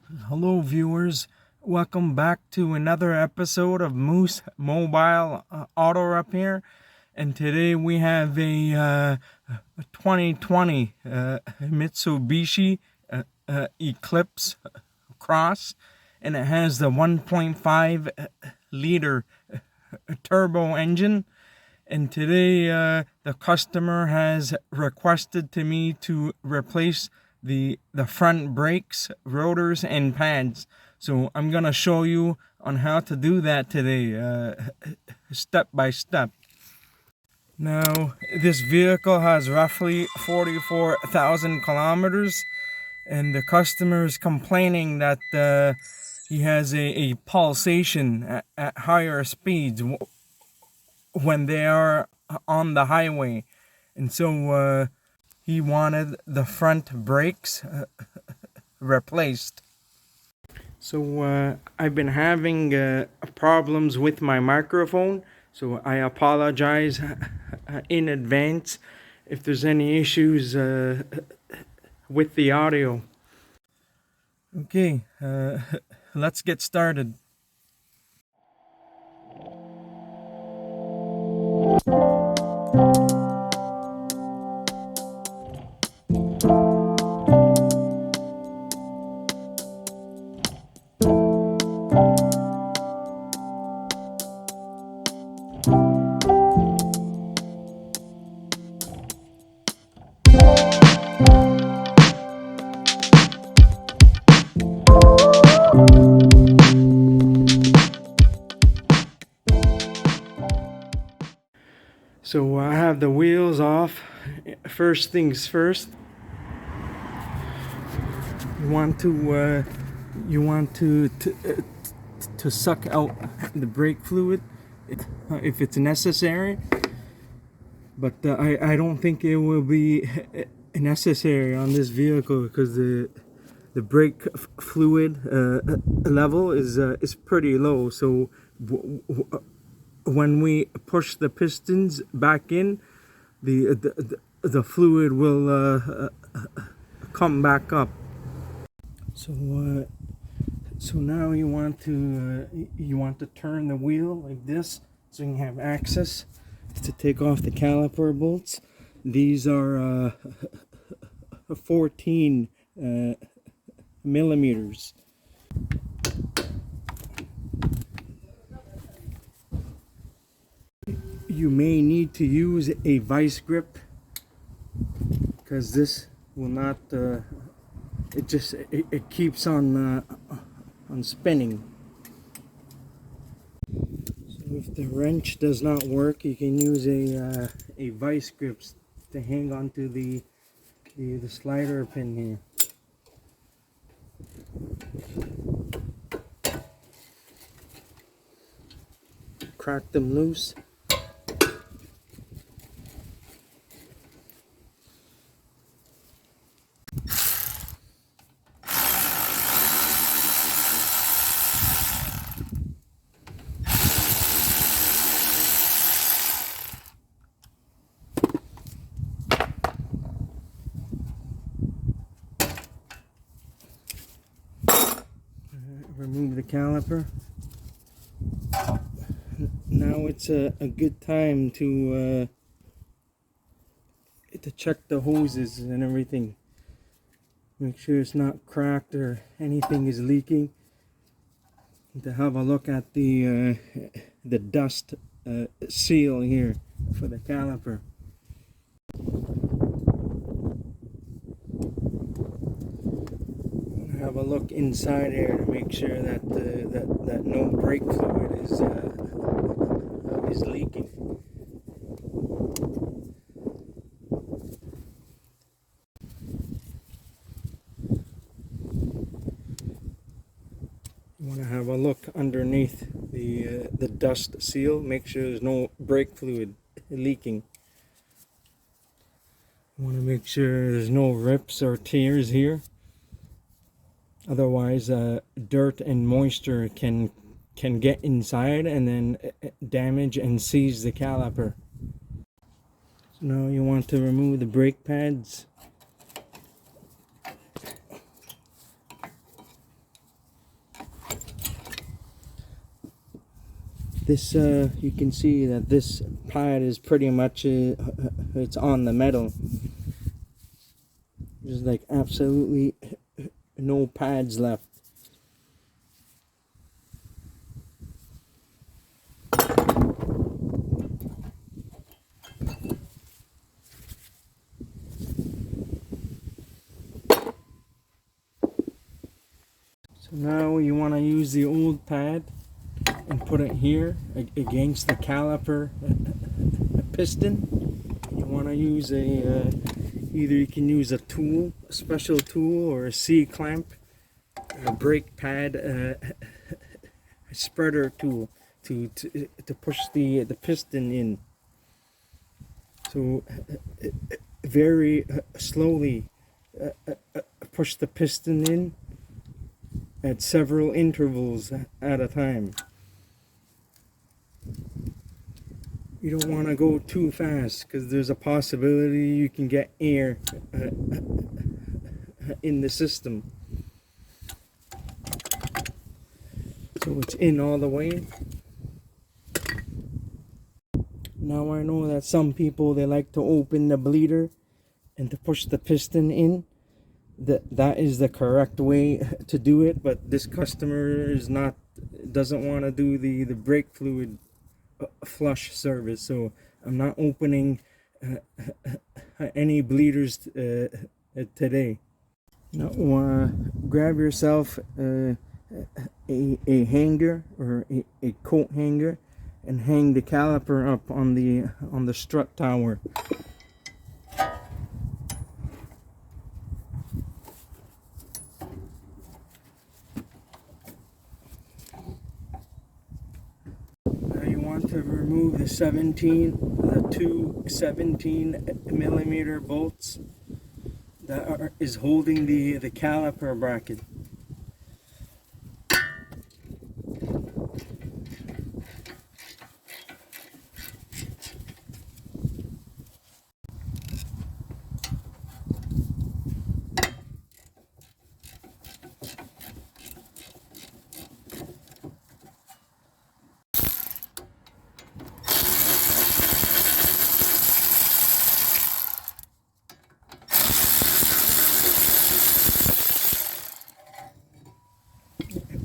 Hello viewers, welcome back to another episode of Moose Mobile Auto Repair, and today we have a 2020 Mitsubishi Eclipse Cross, and it has the 1.5 liter turbo engine. And today the customer has requested to me to replace the front brakes, rotors, and pads. So I'm gonna show you on how to do that today, step by step. Now this vehicle has roughly 44,000 kilometers, and the customer is complaining that he has a pulsation at higher speeds when they are on the highway, and so he wanted the front brakes replaced. So I've been having problems with my microphone, so I apologize in advance if there's any issues with the audio. Okay, let's get started. So I have the wheels off. First things first, you want to suck out the brake fluid if it's necessary, but I don't think it will be necessary on this vehicle because the brake fluid level is pretty low. So when we push the pistons back in, the fluid will come back up. So now you want to turn the wheel like this so you can have access to take off the caliper bolts. These are 14 millimeters. You may need to use a vice grip because this will not it keeps on spinning. So if the wrench does not work, you can use a vice grip to hang onto the slider pin here. Crack them loose. Remove the caliper. Now it's a good time to check the hoses and everything. Make sure it's not cracked or anything is leaking. To have a look at the dust seal here for the caliper. Have a look inside here to make sure that that no brake fluid is leaking. You want to have a look underneath the dust seal. Make sure there's no brake fluid leaking. You want to make sure there's no rips or tears here. Otherwise, dirt and moisture can get inside and then damage and seize the caliper. So now you want to remove the brake pads. This you can see that this pad is pretty much it's on the metal. There's like absolutely no pads left. So now you want to use the old pad and put it here against the caliper piston. You want to use a either you can use a tool, a special tool, or a C-clamp, a brake pad, a spreader tool to push the piston in. So very slowly push the piston in at several intervals at a time. You don't want to go too fast because there's a possibility you can get air in the system. So it's in all the way. Now I know that some people, they like to open the bleeder and to push the piston in. That is the correct way to do it, but this customer doesn't want to do the brake fluid flush service, so I'm not opening any bleeders today. Now grab yourself a hanger or a coat hanger and hang the caliper up on the strut tower. To remove the two 17 millimeter bolts that is holding the caliper bracket.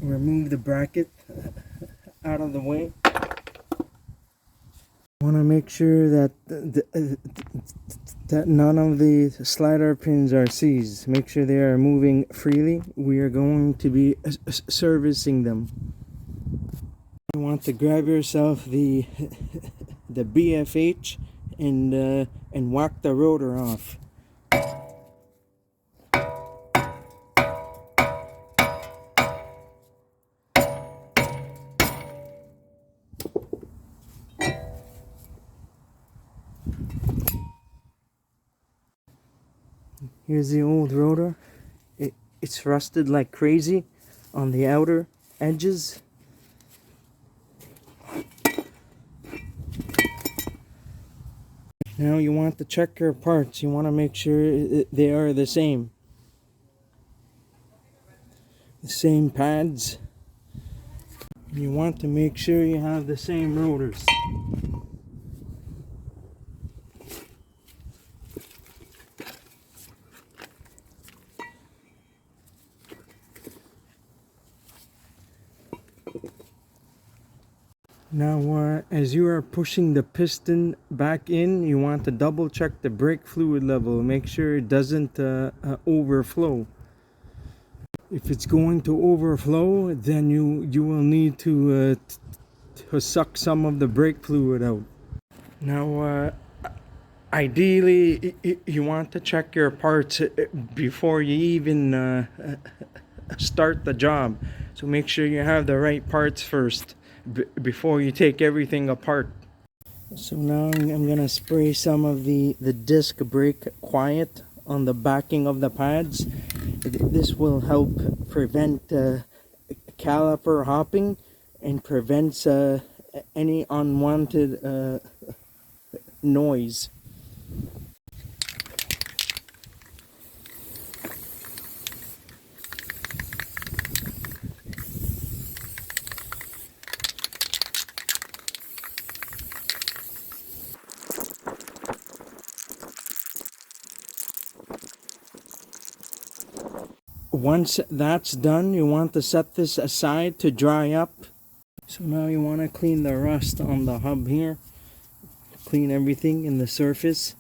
Remove the bracket out of the way. Want to make sure that that none of the slider pins are seized. Make sure they are moving freely. We are going to be servicing them. You want to grab yourself the BFH and whack the rotor off. Here's the old rotor. It's rusted like crazy on the outer edges. Now you want to check your parts. You want to make sure they are the same. The same pads. You want to make sure you have the same rotors. Now as you are pushing the piston back in, you want to double check the brake fluid level. Make sure it doesn't overflow. If it's going to overflow, then you will need to suck some of the brake fluid out. Now ideally you want to check your parts before you even start the job. So make sure you have the right parts first before you take everything apart. So now I'm gonna spray some of the disc brake quiet on the backing of the pads. This will help prevent caliper hopping and prevents any unwanted noise. Once that's done, you want to set this aside to dry up. So now you want to clean the rust on the hub here. Clean everything in the surface.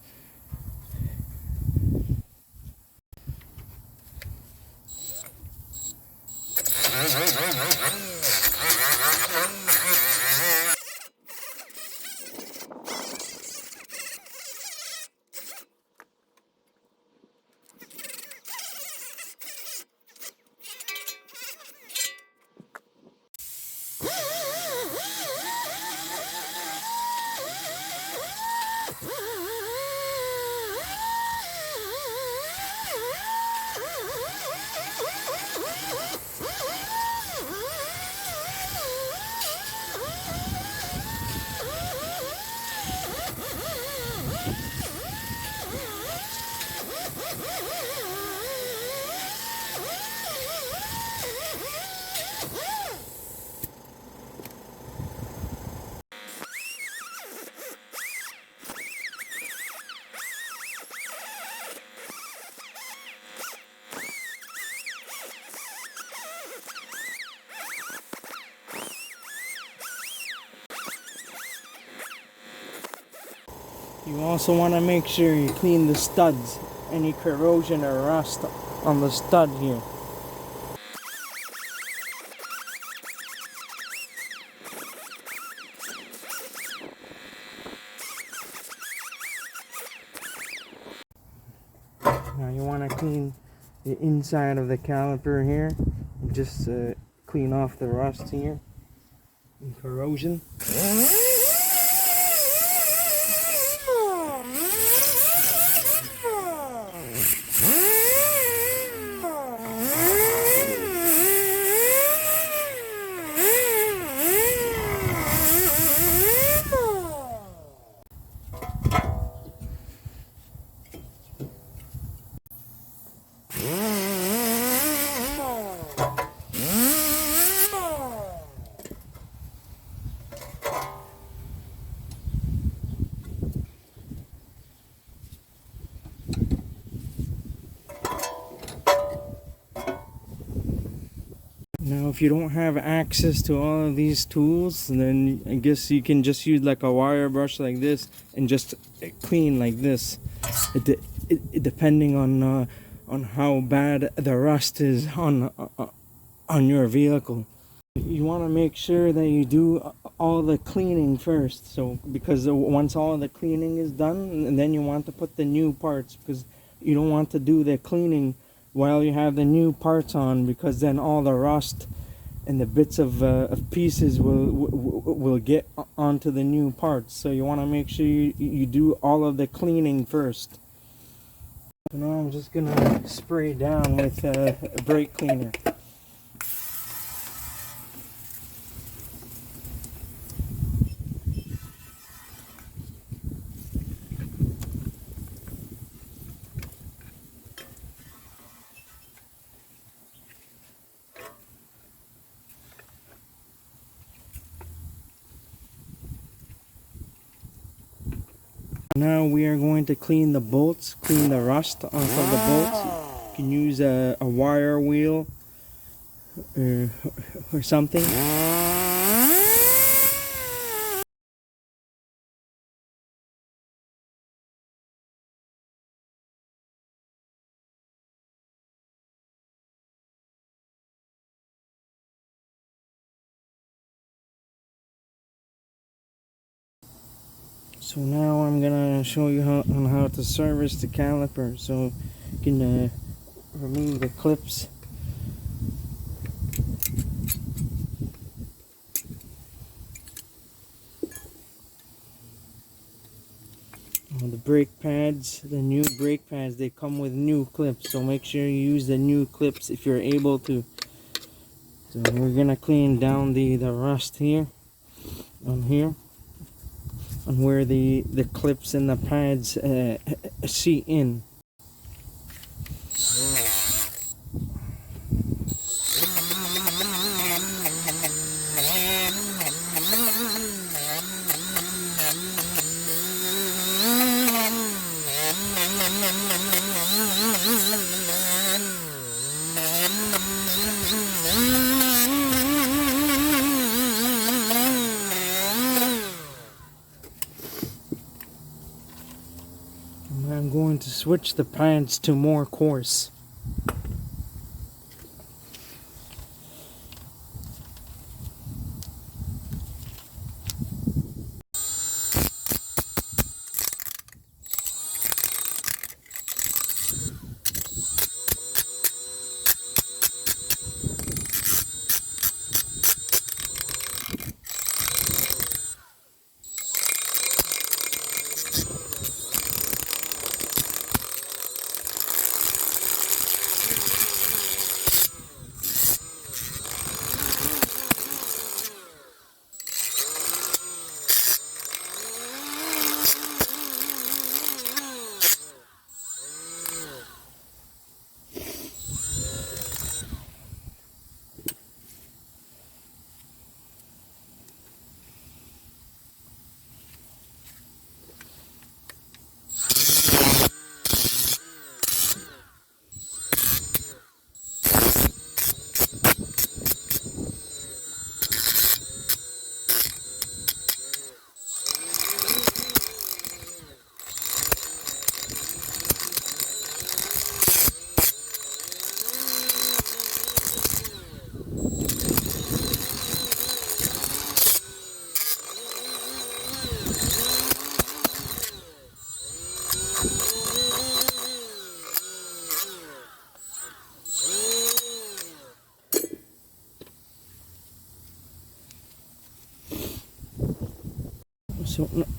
You also want to make sure you clean the studs. Any corrosion or rust on the stud here. Now you want to clean the inside of the caliper here. Just clean off the rust here and corrosion. Now if you don't have access to all of these tools, then I guess you can just use like a wire brush like this and just clean like this. Depending on how bad the rust is on your vehicle. You want to make sure that you do all the cleaning first, so because once all the cleaning is done, and then you want to put the new parts, because you don't want to do the cleaning while you have the new parts on, because then all the rust and the bits of pieces will get onto the new parts. So you want to make sure you do all of the cleaning first. So now I'm just gonna spray down with a brake cleaner. Now we are going to clean the bolts, clean the rust off of the bolts. You can use a wire wheel or something. So now I'm gonna show you how to service the caliper. So you can remove the clips. The brake pads, the new brake pads, they come with new clips. So make sure you use the new clips if you're able to. So we're gonna clean down the rust here, on here. On where the clips and the pads seat in. to switch the pads to more coarse.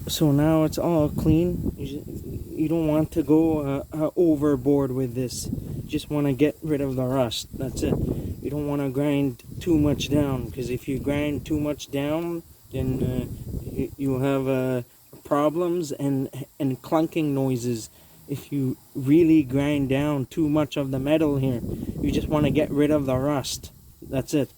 So now it's all clean. You don't want to go overboard with this. Just want to get rid of the rust. That's it. You don't want to grind too much down, because if you grind too much down, then you have problems and clunking noises. If you really grind down too much of the metal here, you just want to get rid of the rust. That's it.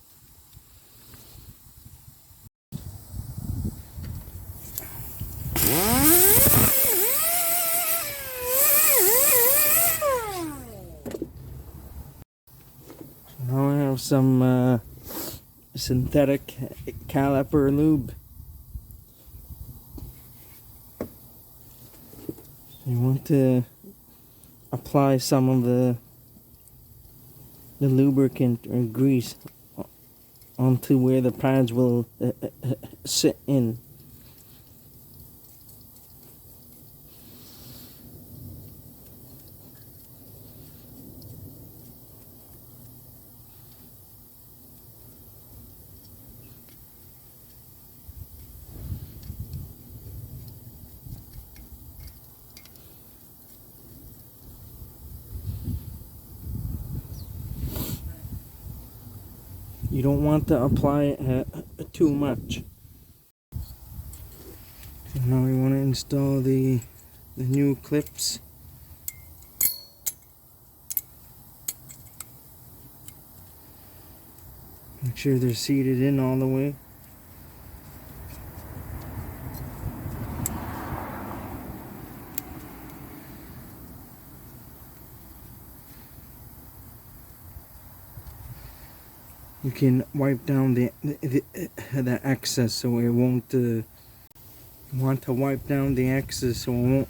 Now I have some synthetic caliper lube. You want to apply some of the lubricant or grease onto where the pads will sit in. You don't want to apply too much. So now we want to install the new clips. Make sure they're seated in all the way. You can wipe down the excess so it won't. You want to wipe down the excess so it won't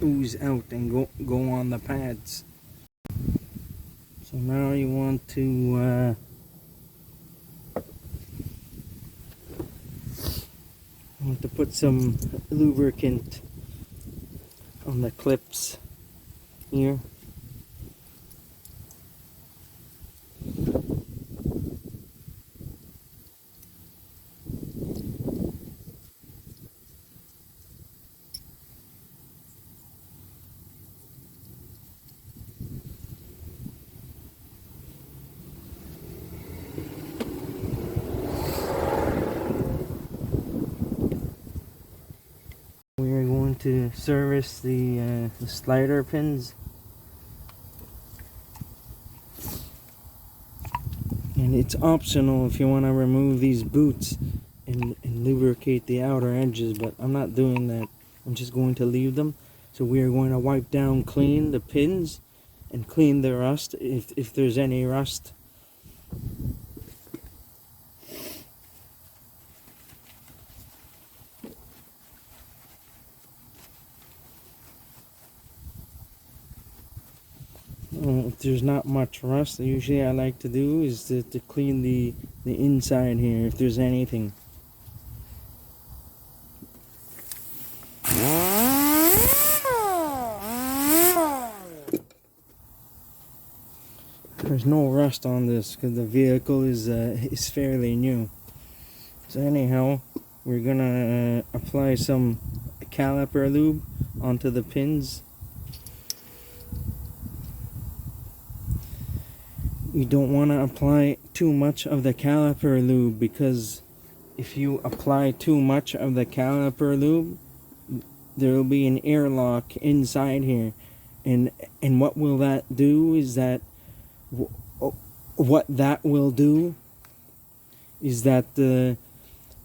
ooze out and go on the pads. So now you want to put some lubricant on the clips here. We are going to service the slider pins, and it's optional if you want to remove these boots and lubricate the outer edges, but I'm not doing that. I'm just going to leave them. So we are going to wipe down clean the pins and clean the rust if there's any rust. If there's not much rust, usually I like to do is to clean the inside here if there's anything. There's no rust on this because the vehicle is fairly new. So anyhow, we're gonna apply some caliper lube onto the pins. You don't want to apply too much of the caliper lube, because if you apply too much of the caliper lube, there will be an airlock inside here, and what will that do is that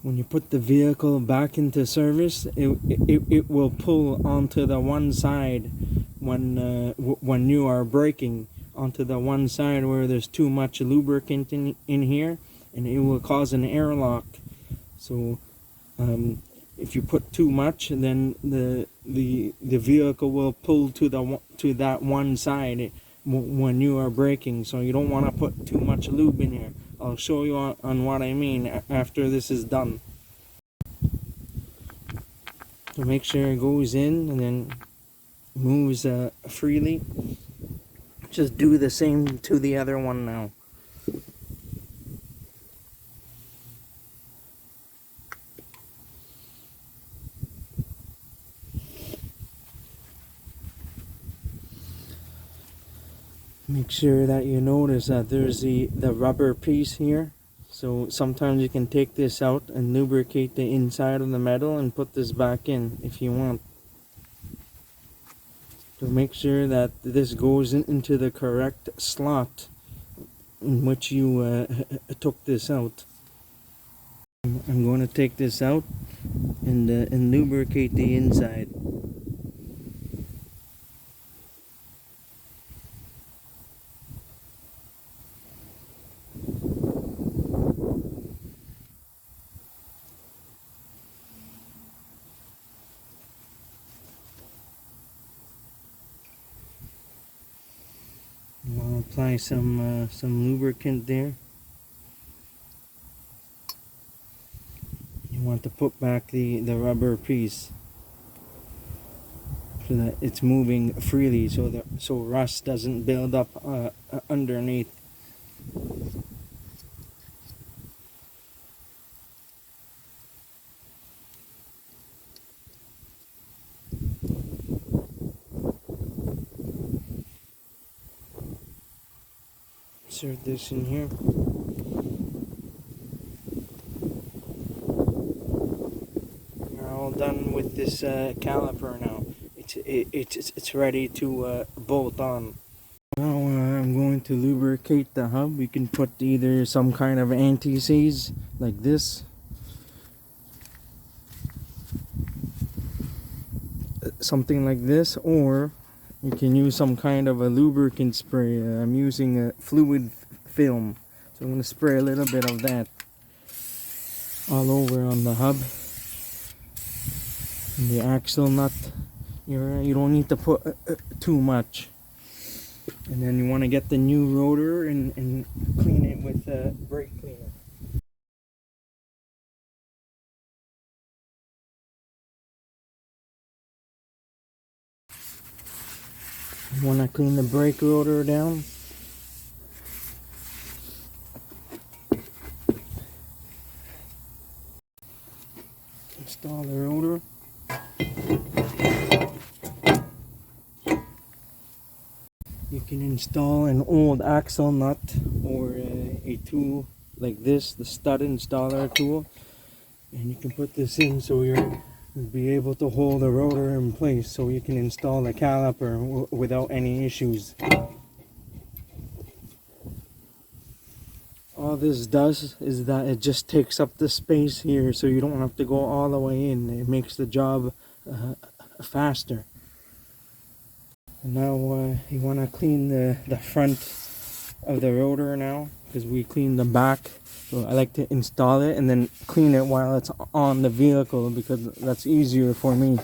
when you put the vehicle back into service, it will pull onto the one side when you are braking, onto the one side where there's too much lubricant in here, and it will cause an airlock. So if you put too much, then the vehicle will pull to that one side when you are braking. So you don't want to put too much lube in here. I'll show you on what I mean after this is done. So make sure it goes in and then moves freely. Just do the same to the other one now. Make sure that you notice that there's the rubber piece here. So sometimes you can take this out and lubricate the inside of the metal and put this back in if you want. So make sure that this goes into the correct slot in which you took this out. I'm going to take this out and lubricate the inside. I'll apply some lubricant there. You want to put back the rubber piece so that it's moving freely, so rust doesn't build up underneath. Insert this in here. We're all done with this caliper now. It's ready to bolt on. Now I'm going to lubricate the hub. You can put either some kind of anti-seize like this, something like this, or you can use some kind of a lubricant spray. I'm using a fluid film, so I'm going to spray a little bit of that all over on the hub and the axle nut. You don't need to put too much. And then you want to get the new rotor and clean it with a brake cleaner. You want to clean the brake rotor down. Install the rotor. You can install an old axle nut or a tool like this, the stud installer tool, and you can put this in so you'll be able to hold the rotor in place, so you can install the caliper without any issues. All this does is that it just takes up the space here, so you don't have to go all the way in. It makes the job faster. And now you want to clean the front of the rotor now, because we cleaned the back. So I like to install it and then clean it while it's on the vehicle, because that's easier for me.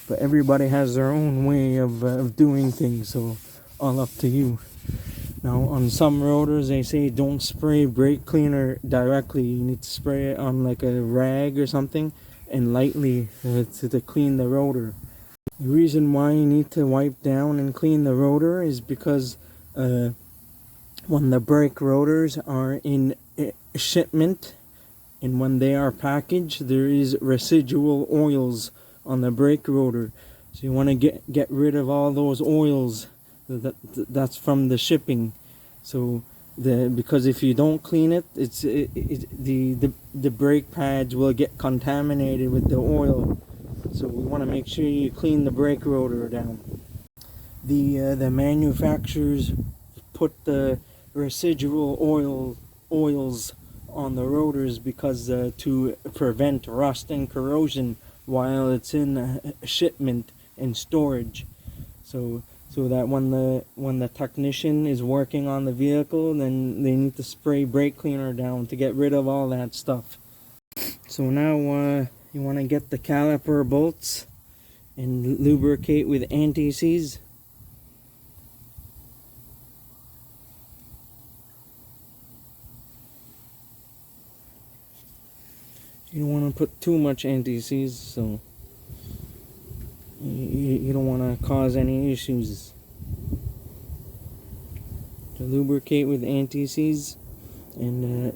But everybody has their own way of doing things, so all up to you. Now on some rotors they say don't spray brake cleaner directly. You need to spray it on like a rag or something and lightly to clean the rotor. The reason why you need to wipe down and clean the rotor is because when the brake rotors are in shipment and when they are packaged, there is residual oils on the brake rotor. So you want to get rid of all those oils that's from the shipping. So because if you don't clean it, the brake pads will get contaminated with the oil. So we want to make sure you clean the brake rotor down. The manufacturers put the residual oils on the rotors because to prevent rust and corrosion while it's in shipment and storage. So that when the technician is working on the vehicle, then they need to spray brake cleaner down to get rid of all that stuff. So now you want to get the caliper bolts and lubricate with anti-seize. You don't want to put too much anti-seize, so you don't want to cause any issues. To lubricate with anti-seize and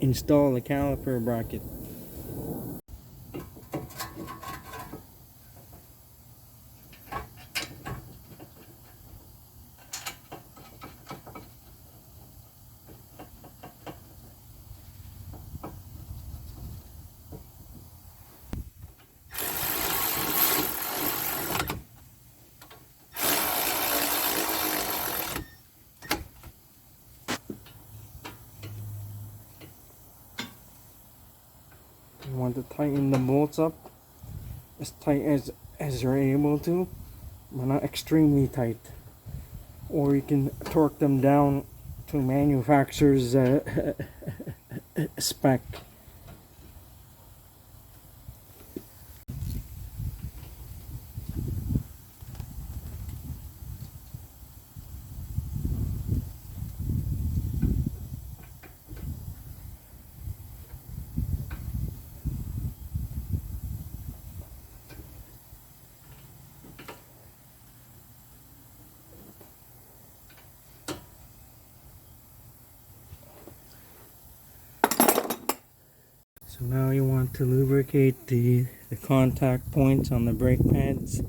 install the caliper bracket. You want to tighten the bolts up as tight as you're able to, but not extremely tight. Or you can torque them down to manufacturer's spec. So now you want to lubricate the contact points on the brake pads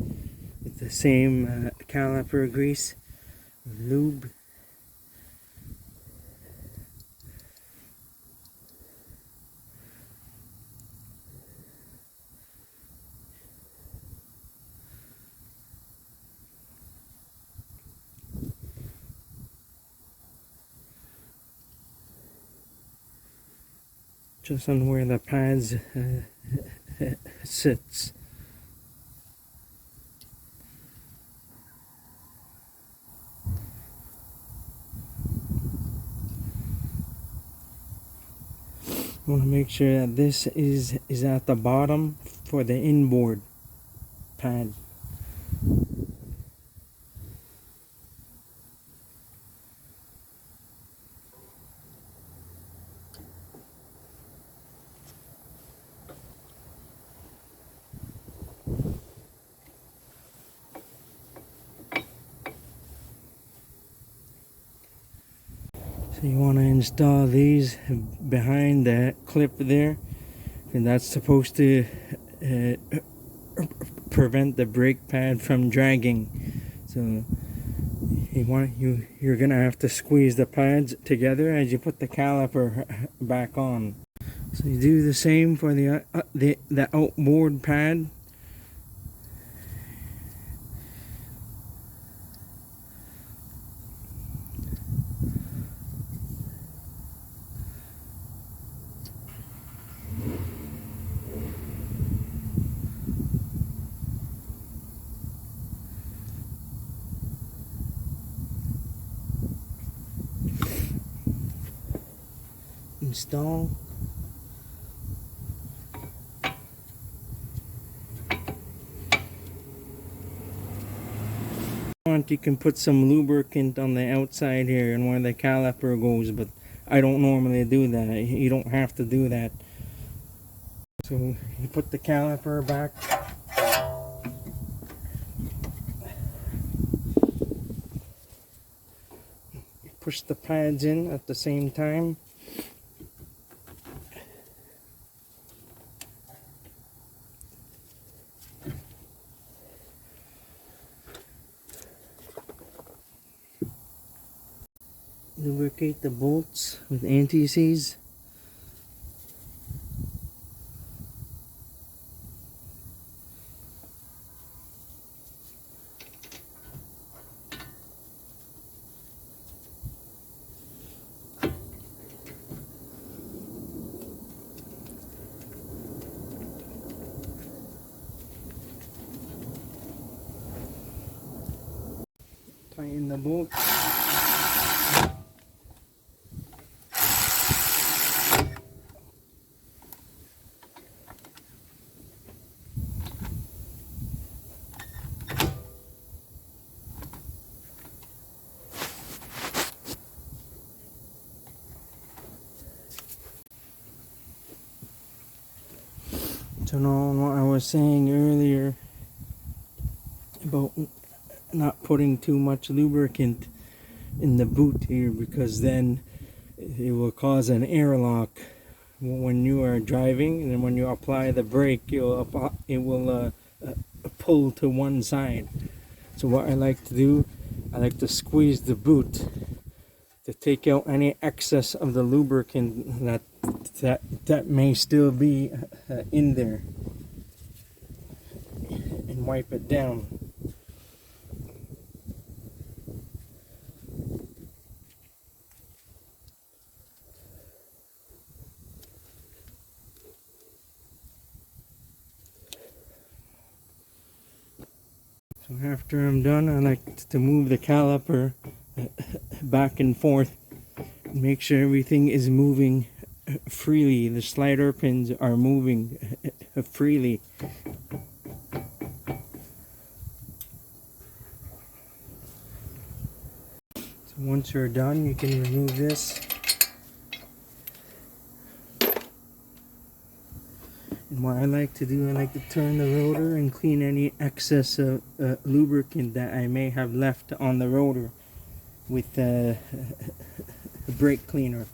with the same caliper grease, lube. Just on where the pads sits. You want to make sure that this is at the bottom for the inboard pad. So you want to install these behind that clip there, and that's supposed to prevent the brake pad from dragging. So you're gonna have to squeeze the pads together as you put the caliper back on. So you do the same for the outboard pad. Install. Want think you can put some lubricant on the outside here and where the caliper goes, but I don't normally do that. You don't have to do that. So you put the caliper back. You push the pads in at the same time. Lubricate the bolts with anti-seize. Tighten the bolt. So now what I was saying earlier about not putting too much lubricant in the boot here, because then it will cause an airlock when you are driving, and then when you apply the brake it will pull to one side. So what I like to do, I like to squeeze the boot to take out any excess of the lubricant that may still be in there, and wipe it down. So after I'm done, I like to move the caliper back and forth, make sure everything is moving freely. The slider pins are moving freely. So once you're done, you can remove this. And what I like to do, I like to turn the rotor and clean any excess of lubricant that I may have left on the rotor with a brake cleaner.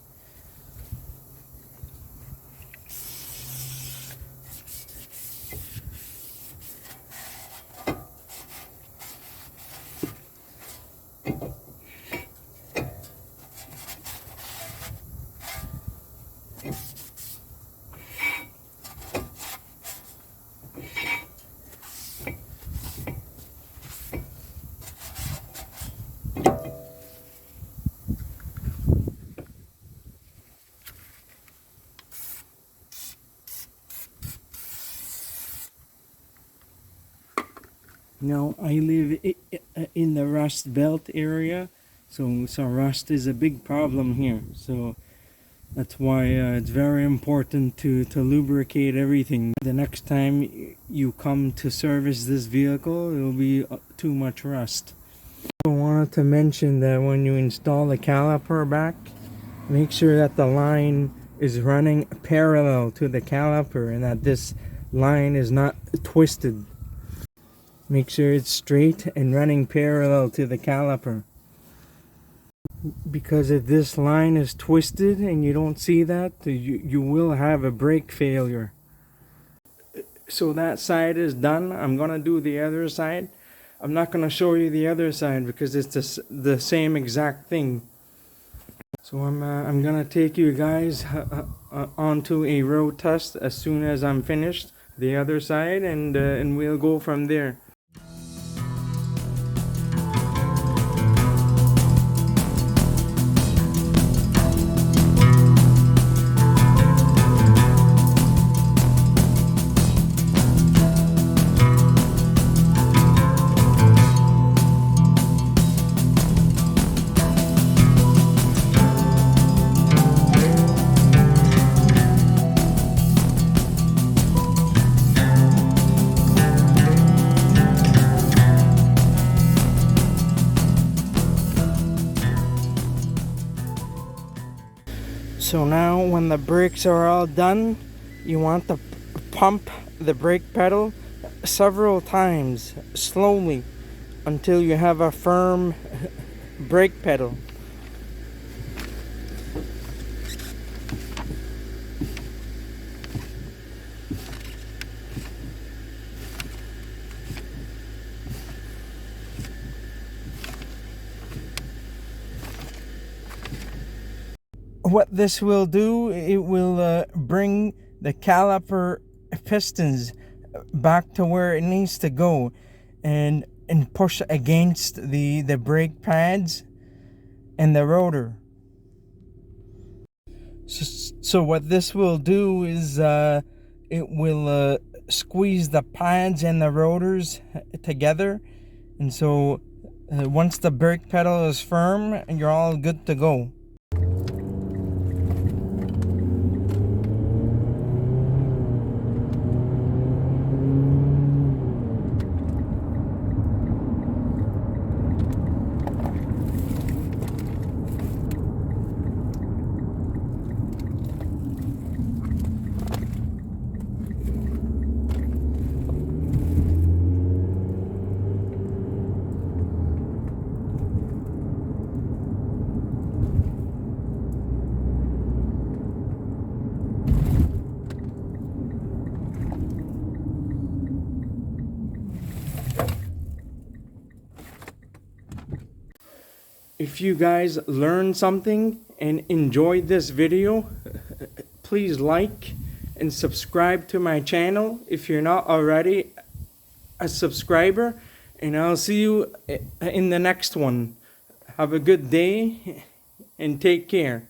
Now I live in the rust belt area, so rust is a big problem here. So that's why it's very important to lubricate everything. The next time you come to service this vehicle, it will be too much rust. I wanted to mention that when you install the caliper back, make sure that the line is running parallel to the caliper and that this line is not twisted. Make sure it's straight and running parallel to the caliper. Because if this line is twisted and you don't see that, you will have a brake failure. So that side is done. I'm gonna do the other side. I'm not gonna show you the other side because it's the same exact thing. So I'm gonna take you guys onto a road test as soon as I'm finished the other side, and we'll go from there. So now when the brakes are all done, you want to pump the brake pedal several times slowly until you have a firm brake pedal. What this will do, it will bring the caliper pistons back to where it needs to go, and push against the brake pads and the rotor. So what this will do is it will squeeze the pads and the rotors together, and so once the brake pedal is firm, you're all good to go. If you guys learned something and enjoyed this video, please like and subscribe to my channel if you're not already a subscriber, and I'll see you in the next one. Have a good day and take care.